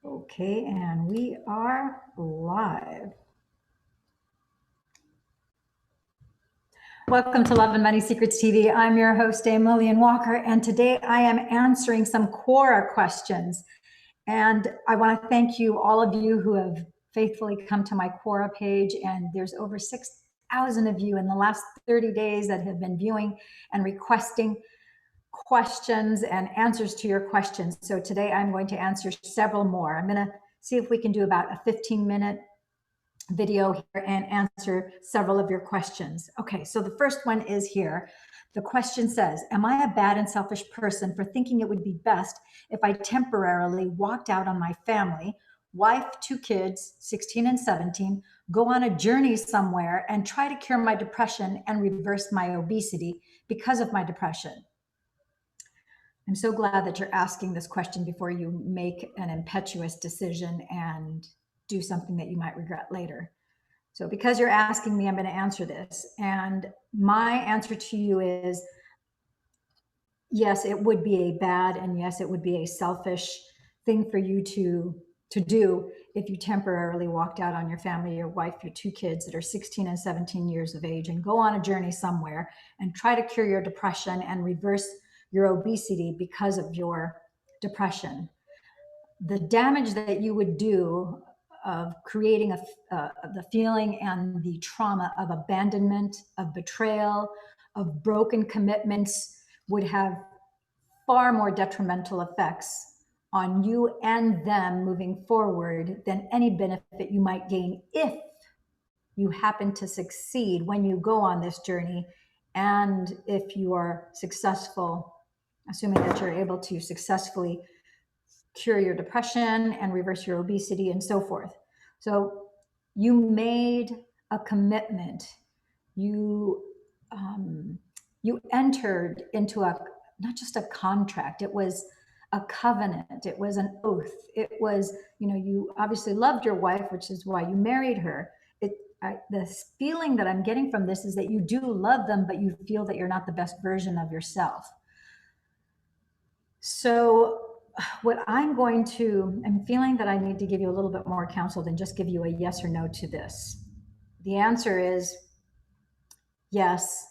Okay, and we are live. Welcome to Love and Money Secrets TV. I'm your host, Dame Lillian Walker, and today I am answering some QUORA questions. And I want to thank you, all of you who have faithfully come to my QUORA page, and there's over 6,000 of you in the last 30 days that have been viewing and requesting questions and answers to your questions. So today I'm going to answer several more. I'm going to see if we can do about a 15-minute video here and answer several of your questions. Okay, so the first one is here. The question says, am I a bad and selfish person for thinking it would be best if I temporarily walked out on my family, wife, 2 kids, 16 and 17, go on a journey somewhere and try to cure my depression and reverse my obesity because of my depression? I'm so glad that you're asking this question before you make an impetuous decision and do something that you might regret later. So because you're asking me, I'm going to answer this. And my answer to you is, yes, it would be a bad, and yes, it would be a selfish thing for you to do if you temporarily walked out on your family, your wife, your 2 kids that are 16 and 17 years of age, and go on a journey somewhere and try to cure your depression and reverse your obesity because of your depression. The damage that you would do of creating the feeling and the trauma of abandonment, of betrayal, of broken commitments would have far more detrimental effects on you and them moving forward than any benefit you might gain if you happen to succeed when you go on this journey, and if you are successful, assuming that you're able to successfully cure your depression and reverse your obesity and so forth. So you made a commitment. You entered into not just a contract, it was a covenant, it was an oath, it was, you obviously loved your wife, which is why you married her. The feeling that I'm getting from this is that you do love them, but you feel that you're not the best version of yourself. So what I'm feeling that I need to give you a little bit more counsel than just give you a yes or no to this. The answer is yes,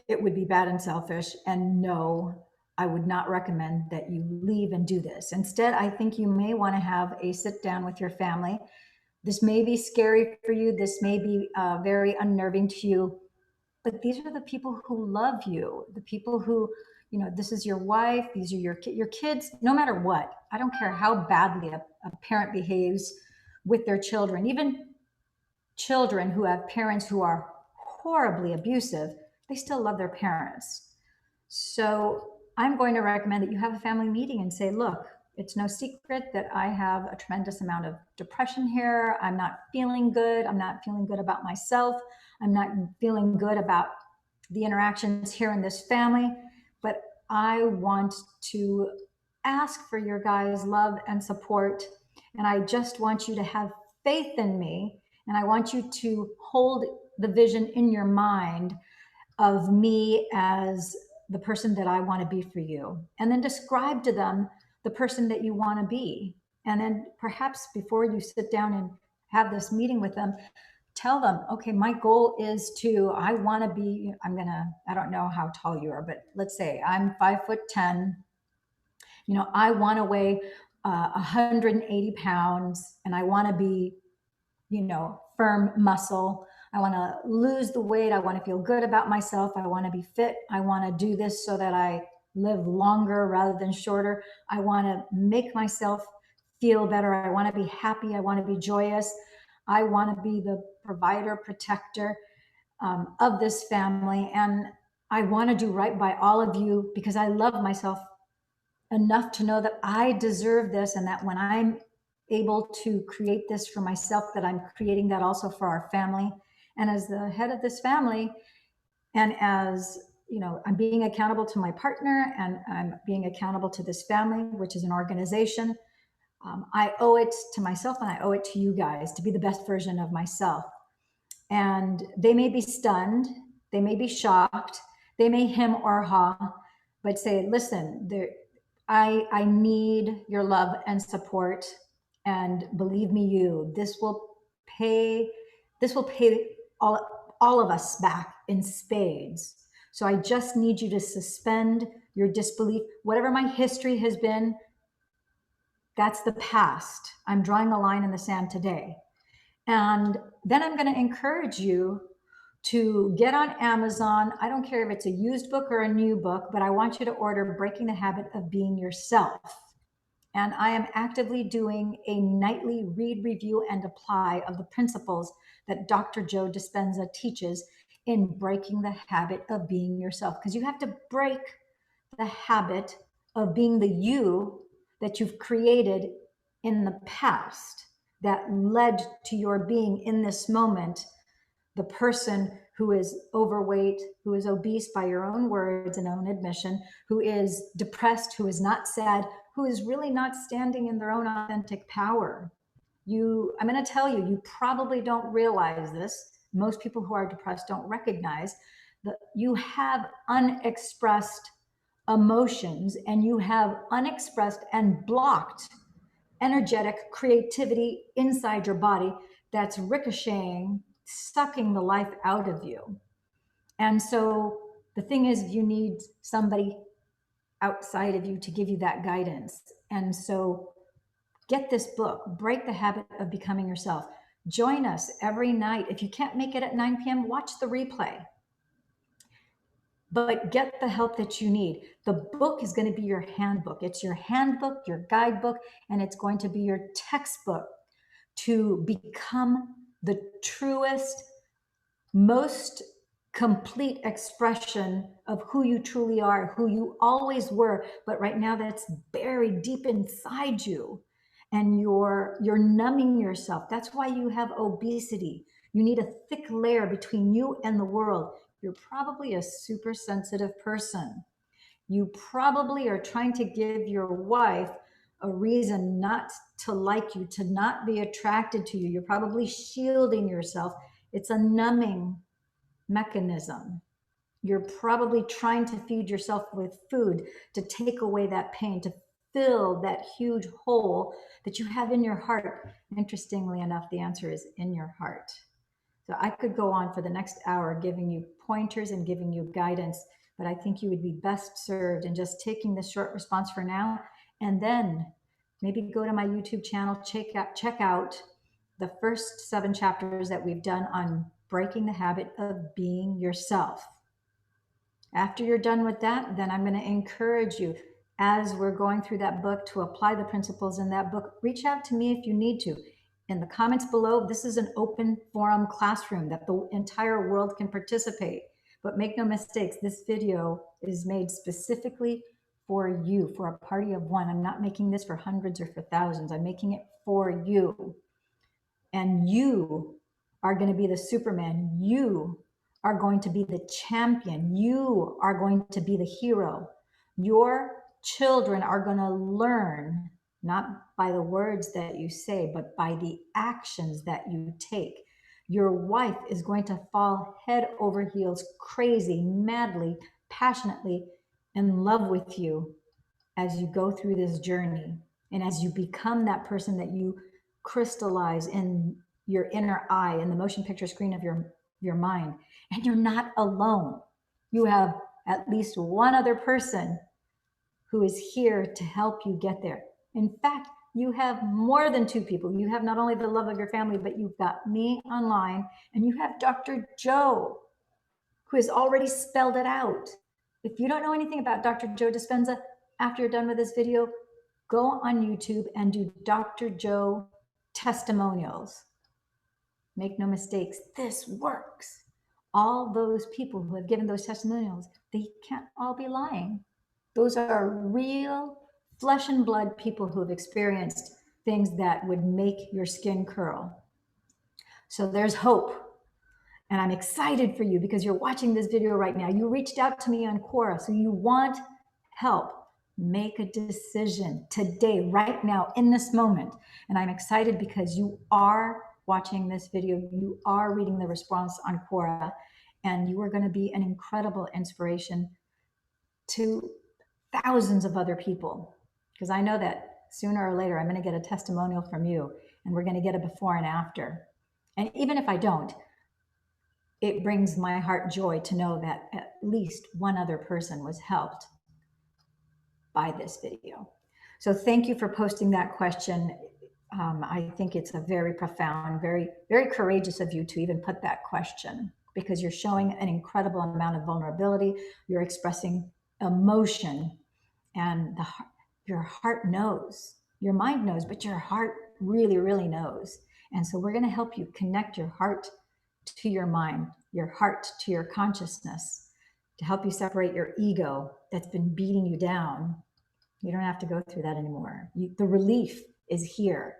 it would be bad and selfish, and no, I would not recommend that you leave and do this. Instead, I think you may want to have a sit down with your family. This may be scary for you. This may be very unnerving to you, but these are the people who love you, the people who, this is your wife, these are your kids, no matter what. I don't care how badly a parent behaves with their children, even children who have parents who are horribly abusive, they still love their parents. So I'm going to recommend that you have a family meeting and say, look, it's no secret that I have a tremendous amount of depression here. I'm not feeling good. I'm not feeling good about myself. I'm not feeling good about the interactions here in this family, but I want to ask for your guys' love and support. And I just want you to have faith in me. And I want you to hold the vision in your mind of me as the person that I want to be for you. And then describe to them the person that you want to be. And then perhaps before you sit down and have this meeting with them, tell them, okay, my goal is I want to be, I don't know how tall you are, but let's say I'm 5'10". I want to weigh 180 pounds, and I want to be, firm muscle. I want to lose the weight. I want to feel good about myself. I want to be fit. I want to do this so that I live longer rather than shorter. I want to make myself feel better. I want to be happy. I want to be joyous. I want to be the provider, protector of this family. And I want to do right by all of you because I love myself enough to know that I deserve this, and that when I'm able to create this for myself, that I'm creating that also for our family. And as the head of this family, and as I'm being accountable to my partner, and I'm being accountable to this family, which is an organization. I owe it to myself, and I owe it to you guys to be the best version of myself. And they may be stunned, they may be shocked, they may hem or haw, but say, listen, I need your love and support. And believe me, this will pay, this will pay all of us back in spades. So I just need you to suspend your disbelief. Whatever my history has been, that's the past. I'm drawing a line in the sand today. And then I'm going to encourage you to get on Amazon. I don't care if it's a used book or a new book, but I want you to order Breaking the Habit of Being Yourself. And I am actively doing a nightly read, review, and apply of the principles that Dr. Joe Dispenza teaches in breaking the habit of being yourself. Because you have to break the habit of being the you that you've created in the past that led to your being in this moment, the person who is overweight, who is obese by your own words and own admission, who is depressed, who is not sad, who is really not standing in their own authentic power. I'm going to tell you, you probably don't realize this. Most people who are depressed don't recognize that you have unexpressed emotions and you have unexpressed and blocked energetic creativity inside your body that's ricocheting, sucking the life out of you. And so the thing is, you need somebody outside of you to give you that guidance. And so get this book, Break the Habit of Becoming Yourself. Join us every night. If you can't make it at 9 p.m., watch the replay. But get the help that you need. The book is going to be your handbook. It's your handbook, your guidebook, and it's going to be your textbook to become the truest, most complete expression of who you truly are, who you always were, but right now that's buried deep inside you. And you're numbing yourself. That's why you have obesity. You need a thick layer between you and the world. You're probably a super sensitive person. You probably are trying to give your wife a reason not to like you, to not be attracted to you. You're probably shielding yourself. It's a numbing mechanism. You're probably trying to feed yourself with food to take away that pain, to fill that huge hole that you have in your heart. Interestingly enough, the answer is in your heart. So I could go on for the next hour giving you pointers and giving you guidance, but I think you would be best served in just taking this short response for now, and then maybe go to my YouTube channel, check out the first 7 chapters that we've done on breaking the habit of being yourself. After you're done with that, then I'm going to encourage you, as we're going through that book, to apply the principles in that book. Reach out to me if you need to. In the comments below, this is an open forum classroom that the entire world can participate. But make no mistakes, this video is made specifically for you, for a party of one. I'm not making this for hundreds or for thousands. I'm making it for you. And you are going to be the Superman. You are going to be the champion. You are going to be the hero. Your children are going to learn, not by the words that you say, but by the actions that you take. Your wife is going to fall head over heels, crazy, madly, passionately in love with you as you go through this journey. And as you become that person that you crystallize in your inner eye, in the motion picture screen of your mind. And you're not alone. You have at least one other person who is here to help you get there. In fact, you have more than 2 people. You have not only the love of your family, but you've got me online, and you have Dr. Joe, who has already spelled it out. If you don't know anything about Dr. Joe Dispenza, after you're done with this video, go on YouTube and do Dr. Joe testimonials. Make no mistakes, this works. All those people who have given those testimonials, they can't all be lying. Those are real flesh and blood people who have experienced things that would make your skin curl. So there's hope. And I'm excited for you because you're watching this video right now. You reached out to me on QUORA, so you want help. Make a decision today, right now, in this moment. And I'm excited because you are watching this video. You are reading the response on QUORA, and you are going to be an incredible inspiration to thousands of other people. Because I know that sooner or later, I'm going to get a testimonial from you, and we're going to get a before and after. And even if I don't, it brings my heart joy to know that at least one other person was helped by this video. So thank you for posting that question. I think it's a very profound, very, very courageous of you to even put that question, because you're showing an incredible amount of vulnerability. You're expressing emotion, and your heart knows. Your mind knows, but your heart really, really knows. And so we're going to help you connect your heart to your mind, your heart to your consciousness, to help you separate your ego that's been beating you down. You don't have to go through that anymore. The relief is here.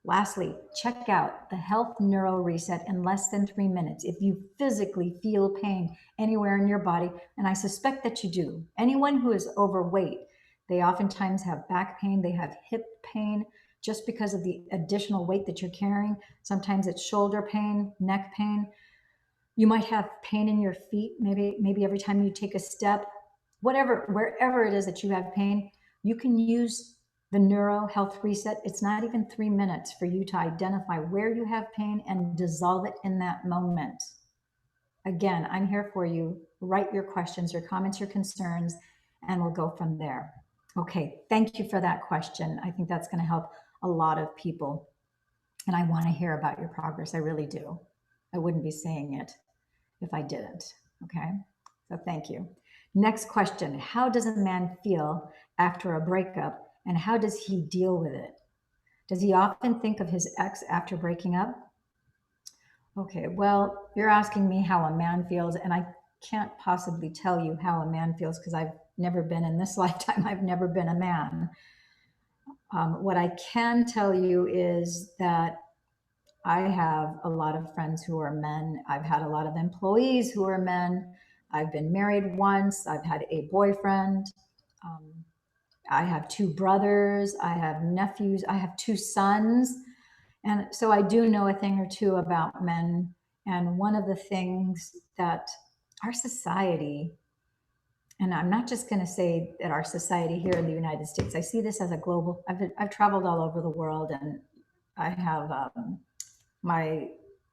Lastly, check out the Health Neuro Reset in less than 3 minutes. If you physically feel pain anywhere in your body, and I suspect that you do, anyone who is overweight, they oftentimes have back pain, they have hip pain, just because of the additional weight that you're carrying. Sometimes it's shoulder pain, neck pain. You might have pain in your feet, maybe every time you take a step, whatever, wherever it is that you have pain, you can use the Neuro Health Reset. It's not even 3 minutes for you to identify where you have pain and dissolve it in that moment. Again, I'm here for you. Write your questions, your comments, your concerns, and we'll go from there. Okay, thank you for that question. I think that's going to help a lot of people. And I want to hear about your progress. I really do. I wouldn't be saying it if I didn't. Okay, so thank you. Next question. How does a man feel after a breakup, and how does he deal with it? Does he often think of his ex after breaking up? Okay, well, you're asking me how a man feels, and I can't possibly tell you how a man feels because I've never been in this lifetime. I've never been a man. What I can tell you is that I have a lot of friends who are men. I've had a lot of employees who are men. I've been married once. I've had a boyfriend. I have 2 brothers. I have nephews. I have 2 sons. And so I do know a thing or two about men. And one of the things that our society, and I'm not just going to say that our society here in the United States, I see this as a global, I've traveled all over the world, and I have my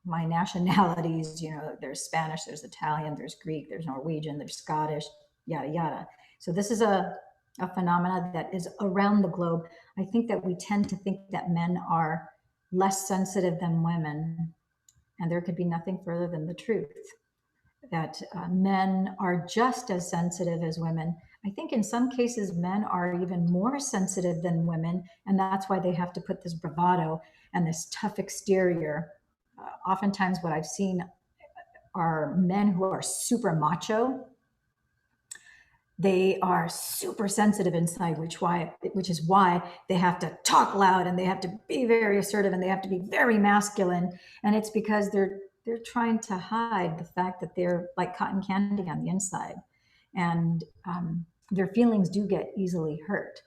nationalities, there's Spanish, there's Italian, there's Greek, there's Norwegian, there's Scottish, yada, yada. So this is a phenomena that is around the globe. I think that we tend to think that men are less sensitive than women, and there could be nothing further than the truth, that men are just as sensitive as women. I think in some cases, men are even more sensitive than women, and that's why they have to put this bravado and this tough exterior. Oftentimes what I've seen are men who are super macho. They are super sensitive inside, which is why they have to talk loud, and they have to be very assertive, and they have to be very masculine. And it's because they're trying to hide the fact that they're like cotton candy on the inside, and their feelings do get easily hurt.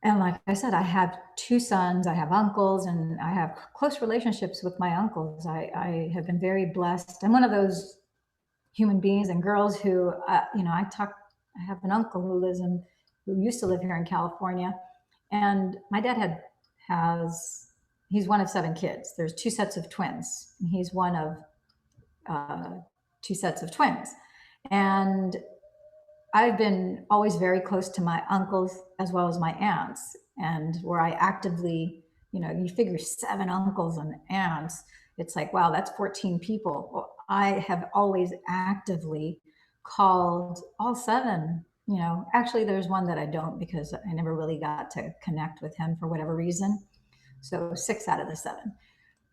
And like I said, I have 2 sons, I have uncles, and I have close relationships with my uncles. I have been very blessed. I'm one of those human beings and girls who, I have an uncle who used to live here in California, and my dad he's one of 7 kids. There's 2 sets of twins, and he's one of 2 sets of twins. And I've been always very close to my uncles as well as my aunts, and where I actively, you figure 7 uncles and aunts, it's like, wow, that's 14 people. Well, I have always actively called all 7. Actually, there's one that I don't, because I never really got to connect with him for whatever reason. So 6 out of the 7.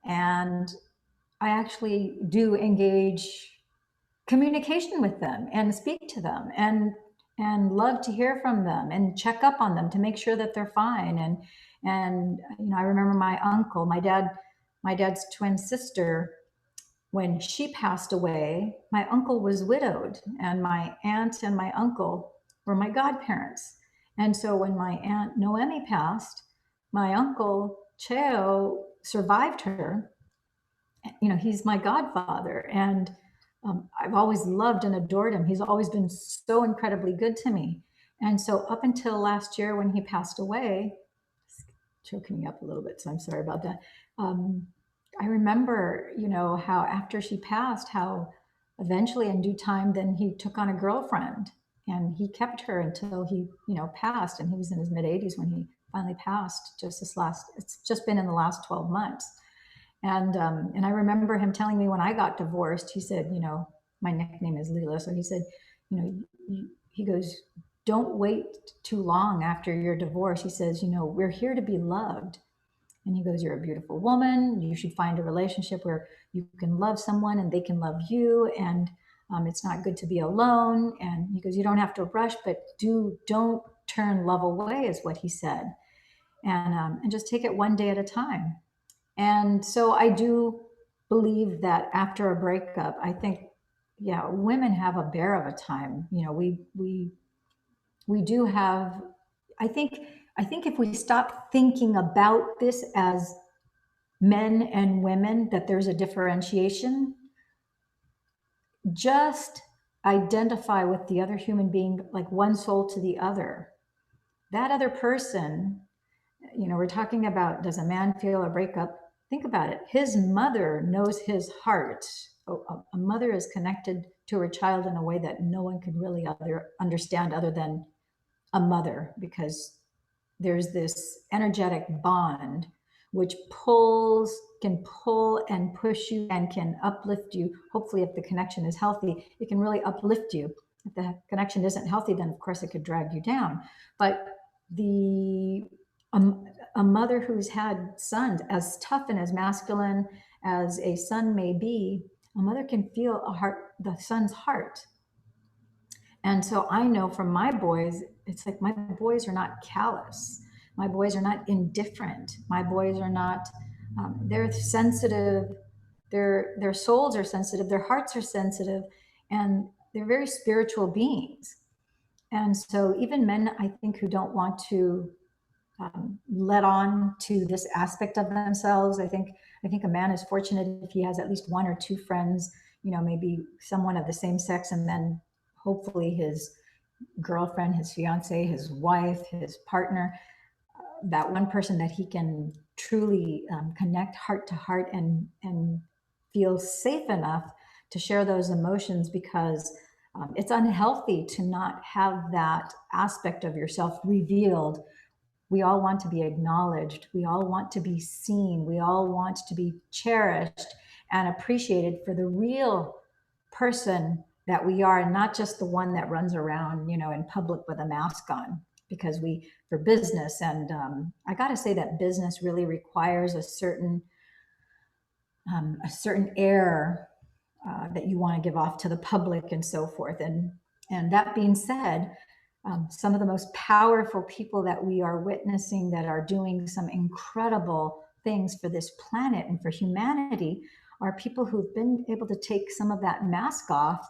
And I actually do engage communication with them and speak to them, and love to hear from them and check up on them to make sure that they're fine. And I remember my uncle, my dad's twin sister, when she passed away, my uncle was widowed, and my aunt and my uncle were my godparents. And so when my aunt Noemi passed, my uncle Cheo survived her. He's my godfather, and I've always loved and adored him. He's always been so incredibly good to me. And so up until last year when he passed away, it's choking me up a little bit, so I'm sorry about that. I remember, how after she passed, how eventually in due time, then he took on a girlfriend and he kept her until he, passed. And he was in his mid 80s when he finally passed. It's just been in the last 12 months. And I remember him telling me when I got divorced, he said, my nickname is Leela. So he said, he goes, don't wait too long after your divorce. He says, we're here to be loved. And he goes, you're a beautiful woman. You should find a relationship where you can love someone and they can love you. And it's not good to be alone. And he goes, you don't have to rush, but don't turn love away, is what he said. And just take it one day at a time. And so I do believe that after a breakup, I think, yeah, women have a bear of a time. We do have, I think, if we stop thinking about this as men and women, that there's a differentiation, just identify with the other human being like one soul to the other. That other person, we're talking about, does a man feel a breakup? Think about it. His mother knows his heart. A mother is connected to her child in a way that no one could really understand other than a mother, because there's this energetic bond which can pull and push you and can uplift you. Hopefully, if the connection is healthy, it can really uplift you. If the connection isn't healthy, then of course it could drag you down. But a mother who's had sons, as tough and as masculine as a son may be, a mother can feel the son's heart. And so I know from my boys, it's like my boys are not callous. My boys are not indifferent. My boys are not, they're sensitive. Their souls are sensitive. Their hearts are sensitive. And they're very spiritual beings. And so even men, I think, who don't want to let on to this aspect of themselves, I think a man is fortunate if he has at least one or two friends, maybe someone of the same sex, and then hopefully his girlfriend, his fiance, his wife, his partner, that one person that he can truly connect heart to heart and feel safe enough to share those emotions, because it's unhealthy to not have that aspect of yourself revealed. We all want to be acknowledged. We all want to be seen. We all want to be cherished and appreciated for the real person that we are, and not just the one that runs around, in public with a mask on, because for business. And I got to say that business really requires a certain air that you want to give off to the public and so forth. And that being said, some of the most powerful people that we are witnessing that are doing some incredible things for this planet and for humanity are people who've been able to take some of that mask off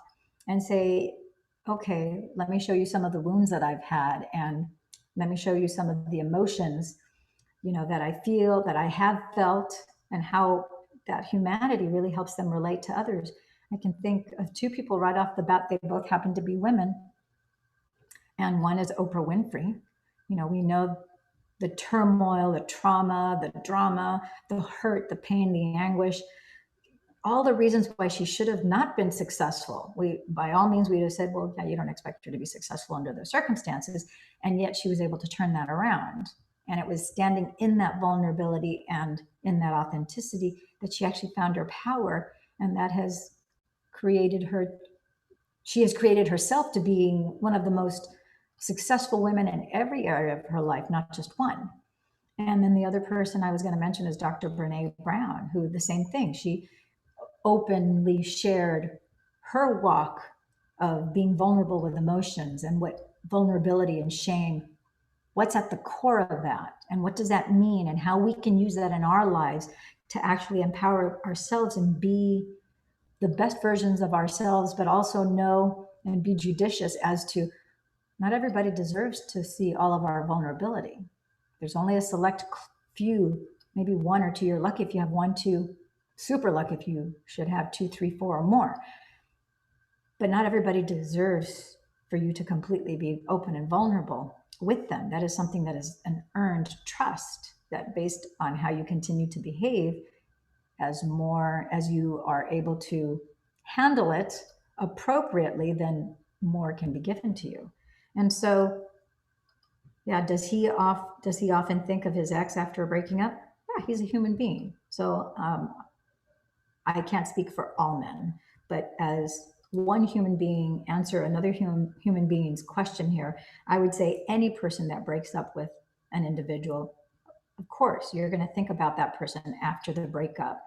and say, okay, let me show you some of the wounds that I've had, and let me show you some of the emotions, that I feel, that I have felt, and how that humanity really helps them relate to others. I can think of two people right off the bat. They both happen to be women. And one is Oprah Winfrey. We know the turmoil, the trauma, the drama, the hurt, the pain, the anguish, all the reasons why she should have not been successful. By all means, we'd have said, well, yeah, you don't expect her to be successful under those circumstances. And yet she was able to turn that around. And it was standing in that vulnerability and in that authenticity that she actually found her power. And that has she has created herself to being one of the most successful women in every area of her life, not just one. And then the other person I was going to mention is Dr. Brene Brown, who the same thing. She openly shared her walk of being vulnerable with emotions and what vulnerability and shame, what's at the core of that, and what does that mean, and how we can use that in our lives to actually empower ourselves and be the best versions of ourselves, but also know and be judicious as to not everybody deserves to see all of our vulnerability. There's only a select few, maybe one or two. You're lucky if you have one, two, super lucky if you should have 2, 3, 4 or more. But not everybody deserves for you to completely be open and vulnerable with them. That is something that is an earned trust, that based on how you continue to behave, as you are able to handle it appropriately, then more can be given to you. And so, yeah, does he often think of his ex after breaking up? Yeah, he's a human being. So I can't speak for all men, but as one human being answer another human being's question here, I would say any person that breaks up with an individual, of course, you're going to think about that person after the breakup.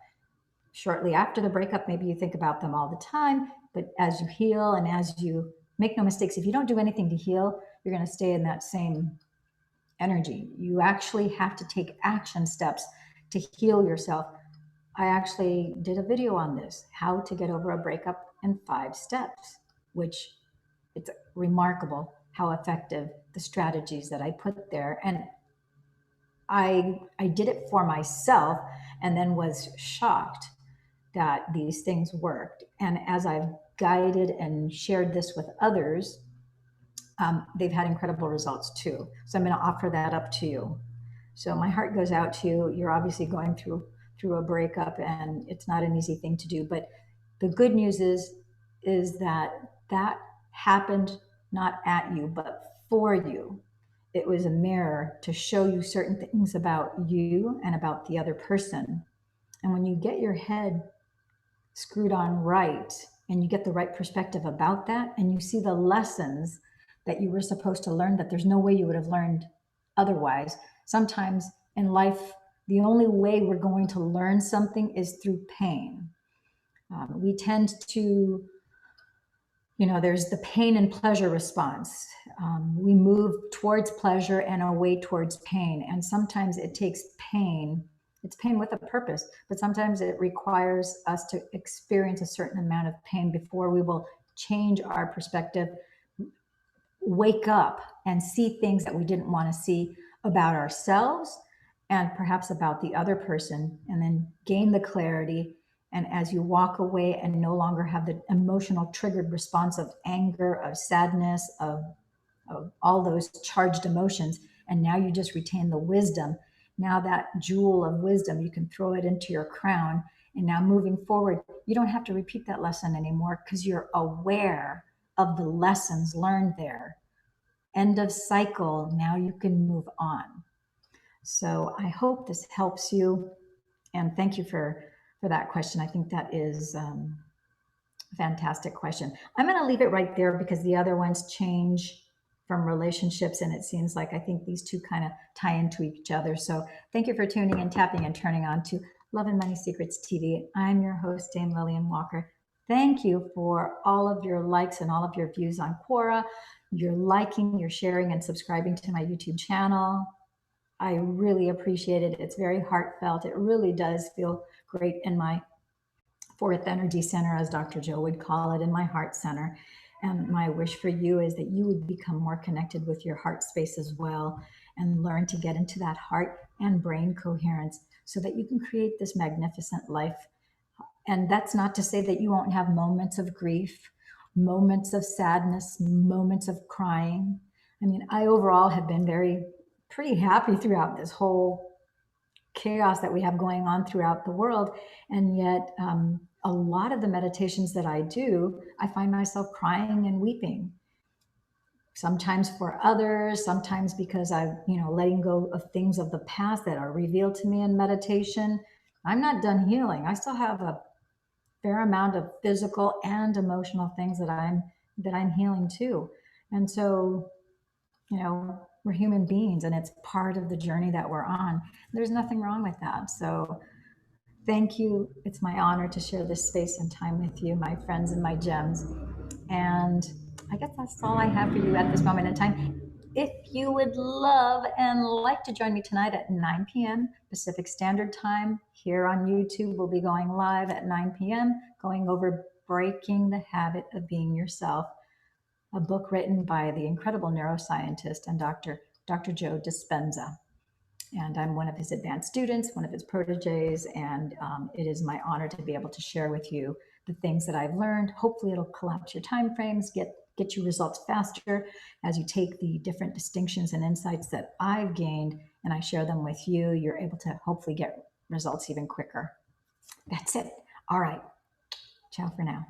Shortly after the breakup, maybe you think about them all the time, but as you heal and as you make no mistakes, if you don't do anything to heal, you're going to stay in that same energy. You actually have to take action steps to heal yourself. I actually did a video on this, how to get over a breakup in 5 steps, which it's remarkable how effective the strategies that I put there. And I did it for myself and then was shocked that these things worked. And as I've guided and shared this with others, they've had incredible results too. So I'm going to offer that up to you. So my heart goes out to you. You're obviously going through a breakup, and it's not an easy thing to do. But the good news is that that happened not at you, but for you. It was a mirror to show you certain things about you and about the other person. And when you get your head screwed on right and you get the right perspective about that, and you see the lessons that you were supposed to learn, that there's no way you would have learned otherwise. Sometimes in life, the only way we're going to learn something is through pain. We tend to, there's the pain and pleasure response. We move towards pleasure and away towards pain. And sometimes it takes pain. It's pain with a purpose, but sometimes it requires us to experience a certain amount of pain before we will change our perspective, wake up and see things that we didn't want to see about ourselves and perhaps about the other person, and then gain the clarity. And as you walk away and no longer have the emotional triggered response of anger, of sadness, of all those charged emotions, and now you just retain the wisdom. Now that jewel of wisdom, you can throw it into your crown. And now moving forward, you don't have to repeat that lesson anymore because you're aware of the lessons learned there. End of cycle. Now you can move on. So I hope this helps you. And thank you for that question. I think that is a fantastic question. I'm going to leave it right there because the other ones change from relationships, and it seems like I think these two kind of tie into each other. So thank you for tuning in, tapping, and turning on to Love and Money Secrets TV. I'm your host, Dame Lillian Walker. Thank you for all of your likes and all of your views on QUORA. You're liking, you're sharing, and subscribing to my YouTube channel. I really appreciate it. It's very heartfelt. It really does feel great in my 4th energy center, as Dr. Joe would call it, in my heart center. And my wish for you is that you would become more connected with your heart space as well, and learn to get into that heart and brain coherence so that you can create this magnificent life. And that's not to say that you won't have moments of grief, moments of sadness, moments of crying. I mean, I overall have been pretty happy throughout this whole chaos that we have going on throughout the world. And yet, a lot of the meditations that I do, I find myself crying and weeping. Sometimes for others, sometimes because I'm, letting go of things of the past that are revealed to me in meditation. I'm not done healing. I still have a fair amount of physical and emotional things that I'm healing too. And so, we're human beings, and it's part of the journey that we're on. There's nothing wrong with that. So thank you. It's my honor to share this space and time with you, my friends and my gems. And I guess that's all I have for you at this moment in time. If you would love and like to join me tonight at 9 p.m. Pacific Standard Time here on YouTube, we'll be going live at 9 p.m. going over Breaking the Habit of Being Yourself, a book written by the incredible neuroscientist and Dr. Joe Dispenza. And I'm one of his advanced students, one of his proteges, and it is my honor to be able to share with you the things that I've learned. Hopefully it'll collapse your time frames, get get you results faster, as you take the different distinctions and insights that I've gained and I share them with you, you're able to hopefully get results even quicker. That's it. All right. Ciao for now.